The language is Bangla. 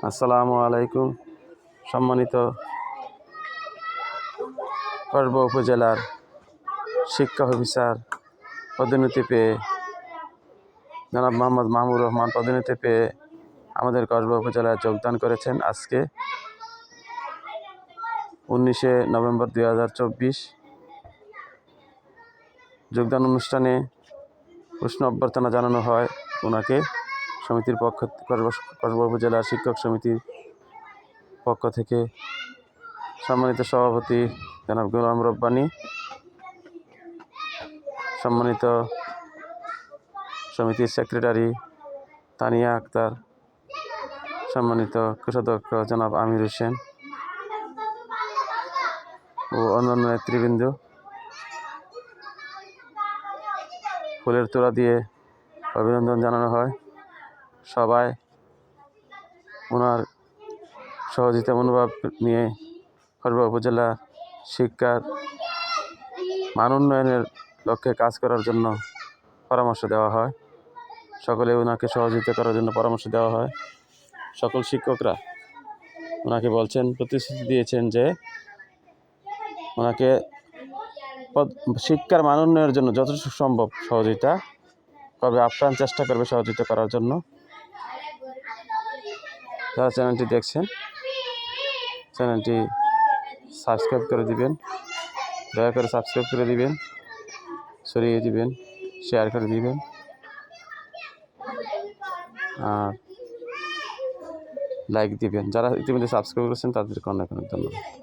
আসসালামু আলাইকুম। সম্মানিত কসবা উপজেলার শিক্ষা অফিসার পদোন্নতি পেয়ে জনাব মোহাম্মদ মাহমুদ রহমান পদোন্নতি পেয়ে আমাদের কসবা উপজেলায় যোগদান করেছেন। আজকে 19শে নভেম্বর 2024 যোগদান অনুষ্ঠানে উষ্ণ অভ্যর্থনা জানানো হয় ওনাকে। সমিতির পক্ষ কসবা উপজেলার শিক্ষক সমিতির পক্ষ থেকে সম্মানিত সভাপতি জনাব গোলাম রব্বানী, সম্মানিত সমিতির সেক্রেটারি তানিয়া আক্তার, সম্মানিত কোষাধ্যক্ষ জনাব আমির হোসেন ও অন্যান্য নেতৃবৃন্দ ফুলের তোড়া দিয়ে অভিনন্দন জানানো হয়। সবাই ওনার সহযোগিতা মনোভাব নিয়ে কসবা উপজেলা শিক্ষার মান উন্নয়নের লক্ষ্যে কাজ করার জন্য পরামর্শ দেওয়া হয়। সকলে ওনাকে সহযোগিতা করার জন্য পরামর্শ দেওয়া হয়। সকল শিক্ষকরা ওনাকে বলছেন, প্রতিশ্রুতি দিয়েছেন যে ওনাকে শিক্ষার মান উন্নয়নের জন্য যথেষ্ট সম্ভব সহযোগিতা করবে, আপ্রাণ চেষ্টা করবে সহযোগিতা করার জন্য। যারা চ্যানেলটি দেখছেন চ্যানেলটি সাবস্ক্রাইব করে দিবেন, দয়া করে সাবস্ক্রাইব করে দিবেন, ছড়িয়ে দিবেন, শেয়ার করে দিবেন। আর লাইক দিবেন। যারা ইতিমধ্যে সাবস্ক্রাইব করেছেন তাদেরকে অনেক অনেক ধন্যবাদ।